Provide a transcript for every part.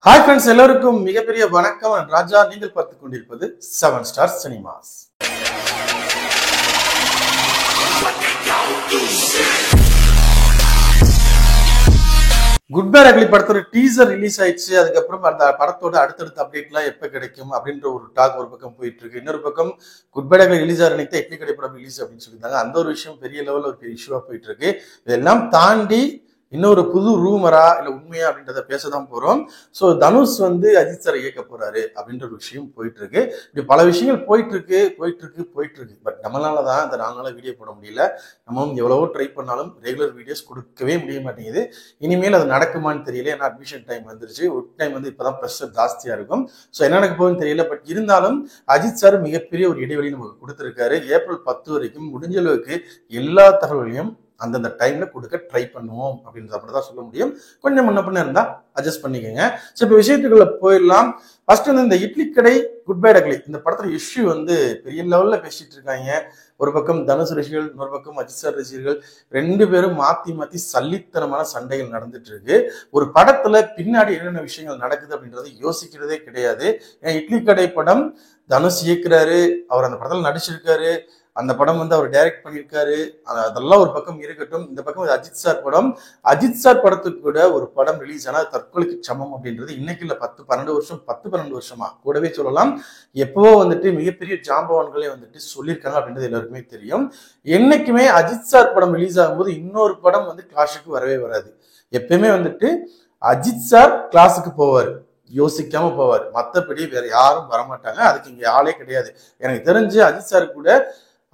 Hi friends, எல்லோருக்கும் மிகப்பெரிய வணக்கம். ராஜா, நீங்கள் பார்த்துக் கொண்டிருப்பது 7 Star Cinemas. Good Bad Ugly படத்தோட டீசர் ரிலீஸ் ஆயிடுச்சு. அதுக்கப்புறம் அந்த படத்தோட அடுத்தடுத்த அப்டேட்லாம் எப்ப கிடைக்கும் அப்படின்ற ஒரு டாக் ஒரு பக்கம் போயிட்டு இருக்கு. இன்னொரு பக்கம் குட் பேட் அக்லி ரிலீஸ் ஆகிற அன்னைக்கு இட்லி கடை படம் ரிலீஸ் அப்படின்னு சொல்லியிருந்தாங்க. அந்த ஒரு விஷயம் பெரிய லெவலில் ஒரு பெரிய இஷ்யூவா போயிட்டு இருக்கு. இதெல்லாம் தாண்டி இன்னொரு புது ரூமரா இல்ல உண்மையா அப்படின்றத பேசதான் போறோம். ஸோ தனுஷ் அஜித் சாரை இயக்க போறாரு அப்படின்ற ஒரு விஷயம் போயிட்டு இருக்கு. இப்படி பல விஷயங்கள் போயிட்டு இருக்கு. பட் நம்மளாலதான் இந்த 4 நாளா வீடியோ போட முடியல. நம்ம எவ்வளவோ ட்ரை பண்ணாலும் ரெகுலர் வீடியோஸ் கொடுக்கவே முடிய மாட்டேங்குது. இனிமேல் அது நடக்குமான்னு தெரியல. ஏன்னா அட்மிஷன் டைம் வந்துருச்சு. ஒர்க் டைம் இப்பதான் ப்ரெஷர் ஜாஸ்தியா இருக்கும். ஸோ என்ன நடக்க போகுதுன்னு தெரியல. பட் இருந்தாலும் அஜித் சார் மிகப்பெரிய ஒரு இடைவெளி நமக்கு கொடுத்திருக்காரு. ஏப்ரல் 10 வரைக்கும் முடிஞ்ச அளவுக்கு எல்லா தகவல்களையும் அந்தந்த டைம்ல கொடுக்க ட்ரை பண்ணுவோம் அப்படின்றத அப்படிதான் சொல்ல முடியும். கொஞ்சம் முன்ன பின்ன இருந்தா அட்ஜஸ்ட் பண்ணிக்கோங்க. ஸோ இப்போ விஷயத்துக்குள்ள போயிடலாம். ஃபர்ஸ்ட் இந்த இட்லி கடை குட் பேட் அக்லி இந்த படத்துல இஷ்யூ பெரிய லெவல்ல பேசிட்டு இருக்காங்க. ஒரு பக்கம் தனுஷ் ரசிகர்கள், இன்னொரு பக்கம் அஜித் சார் ரசிகர்கள், 2 பேரும் மாத்தி சல்லித்தனமான சண்டைகள் நடந்துட்டு இருக்கு. ஒரு படத்துல பின்னாடி என்னென்ன விஷயங்கள் நடக்குது அப்படின்றத யோசிக்கிறதே கிடையாது. ஏன்னா இட்லி கடை படம் தனுஷ் இயக்குறாரு, அவர் அந்த படத்துல நடிச்சிருக்காரு, அந்த படம் அவர் டைரக்ட் பண்ணியிருக்காரு. அதெல்லாம் ஒரு பக்கம் இருக்கட்டும். இந்த பக்கம் அஜித் சார் படம். அஜித் சார் படத்துக்கு கூட ஒரு படம் ரிலீஸ் ஆனா தற்கொலைக்கு சமம் அப்படின்றது இன்னைக்கு இல்ல, 10-12 வருஷமா கூடவே சொல்லலாம். எப்பவோ மிகப்பெரிய ஜாம்பவான்களே சொல்லியிருக்காங்க அப்படின்றது எல்லாருக்குமே தெரியும். என்னைக்குமே அஜித் சார் படம் ரிலீஸ் ஆகும்போது இன்னொரு படம் கிளாஸுக்கு வரவே வராது. எப்பயுமே அஜித் சார் கிளாஸுக்கு போவார், யோசிக்காம போவார். மற்றபடி வேற யாரும் வரமாட்டாங்க. அதுக்கு இங்க ஆளே கிடையாது. எனக்கு தெரிஞ்சு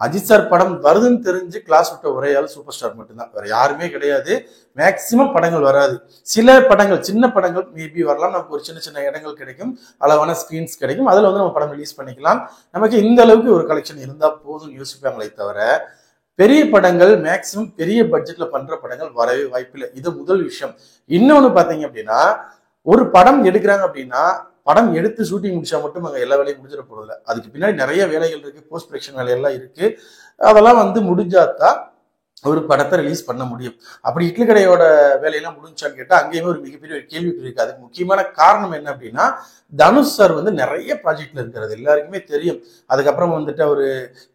அஜித் சார் படம் வருதுன்னு தெரிஞ்சு கிளாஸ் விட்ட ஒரே ஆள் சூப்பர் ஸ்டார் மட்டும்தான். வேற யாருமே கிடையாது. மேக்சிமம் படங்கள் வராது. சில படங்கள், சின்ன படங்கள் மேபி வரலாம். நமக்கு ஒரு சின்ன இடங்கள் கிடைக்கும், அளவான ஸ்கிரீன்ஸ் கிடைக்கும். அதுல நம்ம படம் ரிலீஸ் பண்ணிக்கலாம். நமக்கு இந்த அளவுக்கு ஒரு கலெக்ஷன் இருந்தா போதும் யோசிப்பாங்களே தவிர பெரிய படங்கள் மேக்சிமம் பெரிய பட்ஜெட்ல பண்ற படங்கள் வரவே வாய்ப்பில்லை. இது முதல் விஷயம். இன்னொன்னு பாத்தீங்க அப்படின்னா, ஒரு படம் எடுக்கிறாங்க அப்படின்னா படம் எடுத்து ஷூட்டிங் முடிச்சா மட்டும் அங்கே எல்லா வேலையும் முடிஞ்சிட போறதில்ல. அதுக்கு பின்னாடி நிறைய வேலைகள் இருக்கு, போஸ்ட் ப்ரொடக்ஷன் வேலையெல்லாம் இருக்கு. அதெல்லாம் முடிஞ்சாதான் ஒரு படத்தை ரிலீஸ் பண்ண முடியும். அப்படி இட்லி கடையோட வேலையெல்லாம் முடிஞ்சான்னு கேட்டா அங்கேயுமே ஒரு மிகப்பெரிய ஒரு கேள்வி இருக்கு. அதுக்கு முக்கியமான காரணம் என்ன அப்படின்னா, தனுஷ் சார் நிறைய ப்ராஜெக்ட்ல இருக்கிறது எல்லாருக்குமே தெரியும். அதுக்கப்புறம் அவரு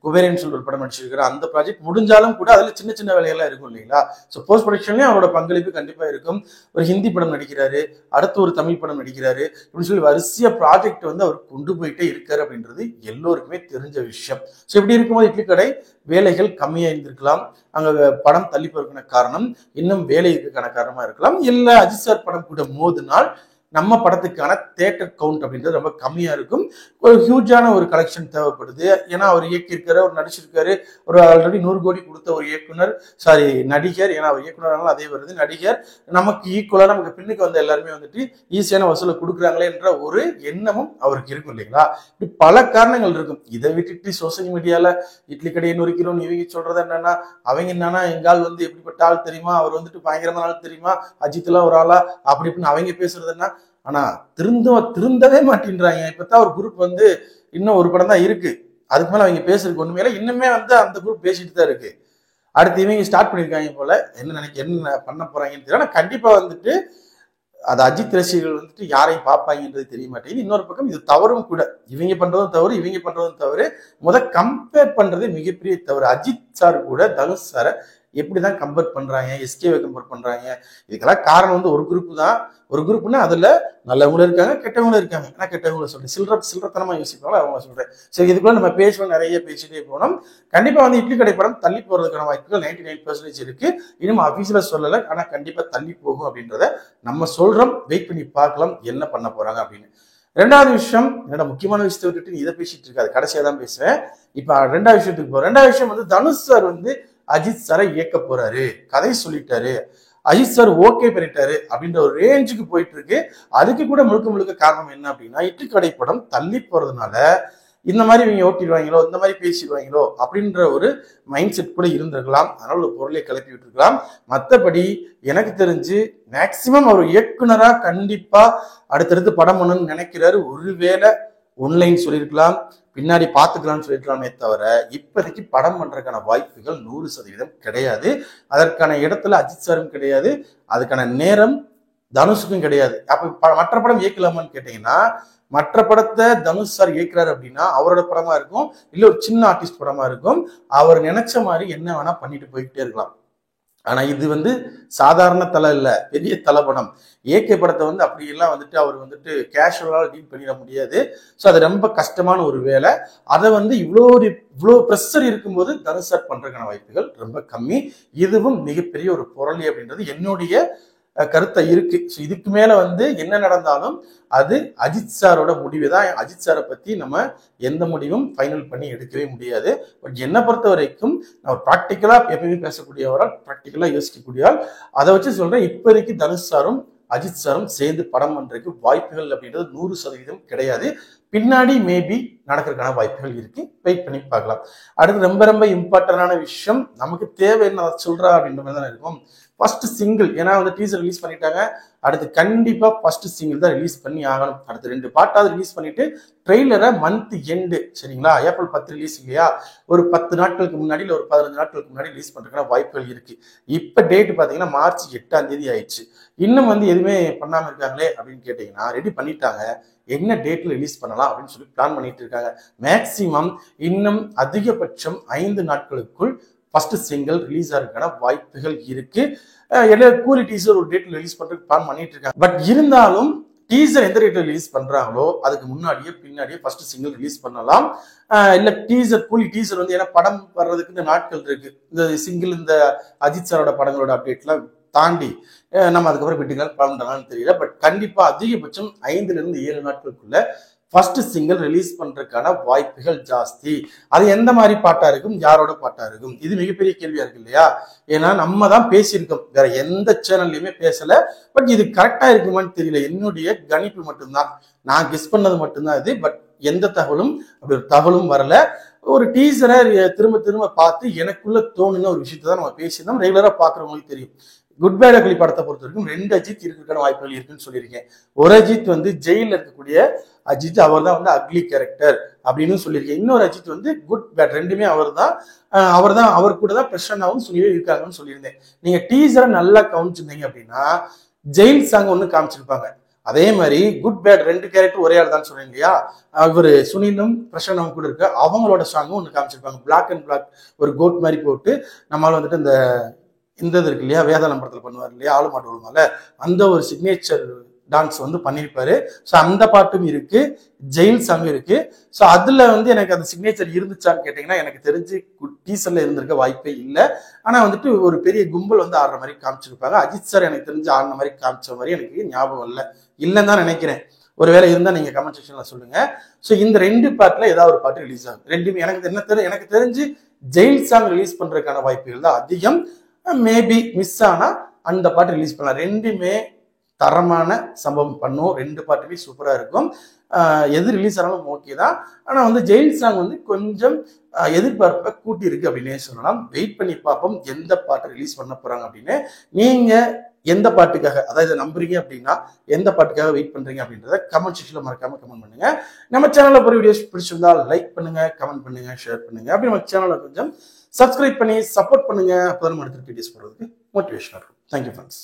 குபேரன் சொல்லி ஒரு படம் நடிச்சிருக்காரு. அந்த ப்ராஜெக்ட் முடிஞ்சாலும் கூட அதுல சின்ன வேலையெல்லாம் இருக்கும் இல்லைங்களா? ஸோ போஸ்ட் ப்ரொடக்ஷன்லயும் அவரோட பங்களிப்பு கண்டிப்பா இருக்கும். ஒரு ஹிந்தி படம் நடிக்கிறாரு, அடுத்து ஒரு தமிழ் படம் நடிக்கிறாரு, இப்படின்னு சொல்லி வரிசையா ப்ராஜெக்ட் அவர் கொண்டு போயிட்டே இருக்காரு அப்படின்றது எல்லோருக்குமே தெரிஞ்ச விஷயம். ஸோ இப்படி இருக்கும்போது இட்லி கடை வேலைகள் கம்மியா இருந்திருக்கலாம். அங்க படம் தள்ளி போறதுக்கான காரணம் இன்னும் வேலை இருக்கான காரணமா இருக்கலாம். இல்ல அஜித் சார் படம் கூட மோதினால் நம்ம படத்துக்கான தியேட்டர் கவுண்ட் அப்படின்றது ரொம்ப கம்மியா இருக்கும். ஒரு ஹியூஜான ஒரு கலெக்ஷன் தேவைப்படுது. ஏன்னா அவர் இயக்கியிருக்காரு, அவர் நடிச்சிருக்காரு. ஒரு ஆல்ரெடி 100 கோடி கொடுத்த ஒரு நடிகர். ஏன்னா அவர் இயக்குனராலும் அதே வருது. நடிகர் நமக்கு ஈக்குவலா நமக்கு பின்னுக்கு வந்த எல்லாருமே ஈஸியான வசூலை கொடுக்குறாங்களே என்ற ஒரு எண்ணமும் அவருக்கு இருக்கும் இல்லைங்களா? இப்படி பல காரணங்கள் இருக்கும். இதை விட்டுட்டு சோசியல் மீடியால இட்லி கடையை நொறுக்கிறோம் இவங்க சொல்றது என்னன்னா, அவங்க என்னன்னா எங்கால் எப்படிப்பட்ட ஆள் தெரியுமா, அவர் பயங்கரமான ஆள் தெரியுமா, அஜித் எல்லாம் ஒரு ஆளா அப்படி இப்படின்னு அவங்க பேசுறது என்ன. ஆனா திருந்தவே மாட்டேன்றாங்க. இப்பதான் ஒரு குரூப் இன்னும் ஒரு படம் தான் இருக்கு. அதுக்கு மேல அவங்க பேசுறதுக்கு ஒண்ணுமே இல்லை. இன்னுமே அந்த குரூப் பேசிட்டு தான் இருக்கு. அடுத்து இவங்க ஸ்டார்ட் பண்ணிருக்காங்க போல. என்ன பண்ண போறாங்கன்னு தெரியல. கண்டிப்பா அது அஜித் ரசிகர்கள் யாரையும் பார்ப்பாங்கன்றது தெரிய மாட்டேங்குது. இன்னொரு பக்கம் இது தவறும் கூட. இவங்க பண்றதும் தவறு, இவங்க பண்றதும் தவறு. கம்பேர் பண்றது மிகப்பெரிய தவறு. அஜித் சார் கூட தனுஷ் சாரை எப்படிதான் கம்பேர் பண்றாங்க, எஸ்கேவை கம்பேர் பண்றாங்க. இதுக்கெல்லாம் காரணம் ஒரு குரூப் தான். ஒரு குரூப்னா அதுல நல்லவங்களும் இருக்காங்க, கெட்டவங்களும் இருக்காங்க. நான் கெட்டவங்களை சொல்றேன், சில்லறத்தனமா யோசிப்பாங்க அவங்க சொல்றேன். சரி, இதுக்குள்ள நம்ம நிறைய பேசிட்டே போனோம். கண்டிப்பா இட்லி கடை படம் தள்ளி போறதுக்கான வாய்ப்புகள் 99% இருக்கு. இன்னும் அபிஷியலா சொல்லல, ஆனா கண்டிப்பா தள்ளி போகும் அப்படின்றத நம்ம சொல்றோம். வெயிட் பண்ணி பார்க்கலாம் என்ன பண்ண போறாங்க அப்படின்னு. 2வது விஷயம், என்னோட முக்கியமான விஷயத்தை விட்டுட்டு இதை பேசிட்டு இருக்காது, கடைசியா தான் பேசுவேன். இப்ப 2வது விஷயத்துக்கு போறேன். 2வது விஷயம் தனுஷ் சார் அஜித் சாரை இயக்க போறாரு, கதை சொல்லிட்டாரு, அஜித் சார் ஓகே பண்ணிட்டாரு அப்படின்ற ஒரு ரேஞ்சுக்கு போயிட்டு இருக்கு. அதுக்கு கூட முழுக்க காரணம் என்ன அப்படின்னா, இட்லி கடை படம் தள்ளி போறதுனால இந்த மாதிரி இவங்க ஓட்டிடுவாங்களோ, இந்த மாதிரி பேசிடுவாங்களோ அப்படின்ற ஒரு மைண்ட் செட் கூட இருந்திருக்கலாம். அதனால ஒரு பொருளை கிளப்பி விட்டுருக்கலாம். மற்றபடி எனக்கு தெரிஞ்சு மேக்சிமம் அவர் இயக்குனரா கண்டிப்பா அடுத்தடுத்து படம் பண்ணணும்னு நினைக்கிறாரு. ஒருவேளை ஒன்லைன் சொல்லியிருக்கலாம், பின்னாடி பார்த்துக்கலாம்னு சொல்லியிருக்கலாமே தவிர இப்போதைக்கு படம் பண்றதுக்கான வாய்ப்புகள் 100% கிடையாது. அதற்கான இடத்துல அஜித் சாரும் கிடையாது. அதுக்கான நேரம் தனுஷுக்கும் கிடையாது. அப்ப மற்ற படம் இயக்கலாமான்னு கேட்டீங்கன்னா, மற்ற படத்தை தனுஷ் சார் இயக்குறாரு அப்படின்னா அவரோட படமா இருக்கும், இல்ல ஒரு சின்ன ஆர்டிஸ்ட் படமா இருக்கும். அவர் நினைச்ச மாதிரி என்ன வேணா பண்ணிட்டு போய்கிட்டே இருக்கலாம். ஆனா இது வந்து சாதாரண தலை இல்ல, பெரிய தலை படம். ஏகே படத்தை வந்து அப்படி எல்லாம் வந்துட்டு அவர் வந்துட்டு கேஷுவலா டீல் பண்ணிட முடியாது. ஸோ அது ரொம்ப கஷ்டமான ஒரு வேலை. அதை வந்து இவ்வளோ ப்ரெஷர் இருக்கும்போது தனுஷ் சார் பண்றதுக்கான வாய்ப்புகள் ரொம்ப கம்மி. இதுவும் மிகப்பெரிய ஒரு புரளி அப்படின்றது என்னுடைய கருத்தை இருக்கு. ஸோ இதுக்கு மேல வந்து என்ன நடந்தாலும் அது அஜித் சாரோட முடிவு தான். அஜித் சாரை பத்தி நம்ம எந்த முடிவும் ஃபைனல் பண்ணி எடுக்கவே முடியாது. பட் என்னை பொறுத்த வரைக்கும் நான் ப்ராக்டிக்கலா எப்பயுமே பேசக்கூடியவரால், ப்ராக்டிக்கலா யோசிக்கக்கூடியவாள். அதை வச்சு சொல்றேன், இப்போதைக்கு தனுஷ் சாரும் அஜித் சாரும் சேர்ந்து படம் பண்றதுக்கு வாய்ப்புகள் அப்படின்றது 100% கிடையாது. பின்னாடி மேபி நடக்கிறதுக்கான வாய்ப்புகள் இருக்கு. வெயிட் பண்ணி பார்க்கலாம். அடுத்து ரொம்ப ரொம்ப இம்பார்ட்டன்டான விஷயம், நமக்கு தேவை என்ன சொல்றா அப்படின்ற மாதிரி தான் இருக்கும். ஃபர்ஸ்ட் சிங்கிள், ஏன்னா வந்து டீசர் ரிலீஸ் பண்ணிட்டாங்க. அடுத்து கண்டிப்பா ஃபர்ஸ்ட் சிங்கிள் தான் ரிலீஸ் பண்ணி ஆகணும். அடுத்து 2 பார்ட்டாவது ரிலீஸ் பண்ணிட்டு ட்ரெய்லரை மந்த் எண்டு, சரிங்களா, ஏப்ரல் 10 ரிலீஸ் இல்லையா, ஒரு 10 நாட்களுக்கு முன்னாடி இல்லை ஒரு 15 நாட்களுக்கு முன்னாடி ரிலீஸ் பண்றதுக்கான வாய்ப்புகள் இருக்கு. இப்ப டேட் பாத்தீங்கன்னா மார்ச் 8ஆம் தேதி ஆயிடுச்சு. இன்னும் வந்து எதுவுமே பண்ணாம இருக்காங்களே அப்படின்னு கேட்டீங்கன்னா, ரெடி பண்ணிட்டாங்க. என்ன டேட்ல ரிலீஸ் பண்ணலாம் அப்படின்னு சொல்லி பிளான் பண்ணிட்டு இருக்காங்க. மேக்சிமம் இன்னும் அதிகபட்சம் 5 நாட்களுக்குள் ஃபர்ஸ்ட் சிங்கிள் ரிலீஸ் ஆகிறதுக்கான வாய்ப்புகள் இருக்கு. கூலி டீசர் ஒரு டேட்ல ரிலீஸ் பண்றதுக்கு பிளான் பண்ணிட்டு இருக்காங்க. பட் இருந்தாலும் டீசர் எந்த டேட்ல ரிலீஸ் பண்றாங்களோ அதுக்கு முன்னாடியே பின்னாடியே ஃபர்ஸ்ட் சிங்கிள் ரிலீஸ் பண்ணலாம். இல்ல கூலி டீசர் வந்து, ஏன்னா படம் வர்றதுக்கு இந்த நாட்கள் இருக்கு. இந்த சிங்கிள், இந்த அஜித் சாரோட படங்களோட அப்டேட்லாம் தாண்டி நம்ம அதுக்கப்புறம் விட்டுக்கலாம் பண்றலாம்னு தெரியல. பட் கண்டிப்பா அதிகபட்சம் 5 to 7 நாட்களுக்குள்ள ஃபர்ஸ்ட் சிங்கிள் ரிலீஸ் பண்றதுக்கான வாய்ப்புகள் ஜாஸ்தி. அது எந்த மாதிரி பாட்டா இருக்கும், யாரோட பாட்டா இருக்கும், இது மிகப்பெரிய கேள்வியா இருக்கு இல்லையா? ஏன்னா நம்ம தான் பேசியிருக்கோம், வேற எந்த சேனல்லையுமே பேசல. பட் இது கரெக்டா இருக்குமான்னு தெரியல. என்னுடைய கணிப்பு மட்டும்தான், நான் கெஸ் பண்ணது மட்டும்தான் இது. பட் எந்த தகவலும் அப்படி ஒரு தகவலும் வரல. ஒரு டீசரை திரும்ப திரும்ப பார்த்து எனக்குள்ள தோணுன ஒரு விஷயத்தை தான் நம்ம பேசியிருந்தோம். ரெகுலரா பாக்குறவங்களுக்கு தெரியும். குட் பேட் அக்லி படத்தை பொறுத்த வரைக்கும் 2 அஜித் இருக்கிற வாய்ப்புகள் இருக்குன்னு சொல்லியிருக்கேன். ஒரு அஜித் வந்து ஜெயில இருக்கக்கூடிய அஜித், அவர் தான் வந்து அக்லி கேரக்டர் அப்படின்னு சொல்லியிருக்கேன். இன்னொரு அஜித் வந்து குட் பேட், ரெண்டுமே அவர் தான் அவர் கூட தான் பிரசன்னாவும் சொல்லி இருக்காங்கன்னு சொல்லியிருந்தேன். நீங்க டீசரை நல்லா கவனிச்சிருந்தீங்க அப்படின்னா ஜெயில் சாங் ஒண்ணு காமிச்சிருப்பாங்க. அதே மாதிரி குட் பேட் 2 கேரக்டர் ஒரே ஆள் தான் சொன்னேன் இல்லையா, இவர் சுனிலும் பிரசன்னாவும் கூட இருக்க, அவங்களோட சாங்கும் ஒண்ணு காமிச்சிருப்பாங்க. பிளாக் அண்ட் பிளாக் ஒரு கோட் மாதிரி போட்டு, நம்மளால வந்துட்டு இந்த இது இருக்கு இல்லையா, வேதாளம் படத்துல பண்ணுவார் இல்லையா, ஆளு மாட்டு விழுமால, அந்த ஒரு சிக்னேச்சர் டான்ஸ் வந்து பண்ணியிருப்பாரு. ஸோ அந்த பாட்டும் இருக்கு, ஜெயில் சாங் இருக்கு. ஸோ அதுல வந்து எனக்கு அந்த சிக்னேச்சர் இருந்துச்சான்னு கேட்டீங்கன்னா எனக்கு தெரிஞ்சு டீசர்ல இருந்திருக்க வாய்ப்பே இல்லை. ஆனா வந்துட்டு ஒரு பெரிய கும்பல் வந்து ஆடுற மாதிரி காமிச்சிருப்பாங்க. அஜித் சார் எனக்கு தெரிஞ்சு ஆடின மாதிரி காமிச்ச மாதிரி எனக்கு ஞாபகம் இல்லைன்னு தான் நினைக்கிறேன். ஒருவேளை இருந்தா நீங்க கமெண்ட் செக்ஷன்ல சொல்லுங்க. ஸோ இந்த 2 பார்ட்ல ஏதாவது ஒரு பாட்டு ரிலீஸ் ஆகும். ரெண்டுமே எனக்கு தெரிஞ்சு ஜெயில் சாங் ரிலீஸ் பண்றதுக்கான வாய்ப்புகள் தான் அதிகம். மேபி மிஸ் ஆனா அந்த பாட்டு ரிலீஸ் பண்ணலாம். ரெண்டுமே தரமான சம்பவம் பண்ணும், 2 பாட்டுமே சூப்பரா இருக்கும். எது ரிலீஸ் ஆனாலும் ஓகே தான். ஆனா வந்து ஜெயில் சாங் வந்து கொஞ்சம் எதிர்பார்ப்பை கூட்டி இருக்கு அப்படின்னே சொல்லலாம். வெயிட் பண்ணி பார்ப்போம் எந்த பாட்டு ரிலீஸ் பண்ண போறாங்க அப்படின்னு. நீங்க எந்த பாட்டுக்காக, அதாவது நம்புறீங்க அப்படின்னா எந்த பாட்டுக்காக வெயிட் பண்றீங்க அப்படின்றத கமெண்ட் செக்ஷன்ல மறக்காம கமெண்ட் பண்ணுங்க. நம்ம சேனல்ல போற வீடியோஸ் பிடிச்சிருந்தா லைக் பண்ணுங்க, கமெண்ட் பண்ணுங்க, ஷேர் பண்ணுங்க. அப்படி நம்ம சேனலை கொஞ்சம் சப்ஸ்கிரைப் பண்ணி சப்போர்ட் பண்ணுங்க. அப்பதான் நம்ம அடுத்த வீடியோஸ் போடுறதுக்கு மோட்டிவேஷனா இருக்கும். Thank you friends.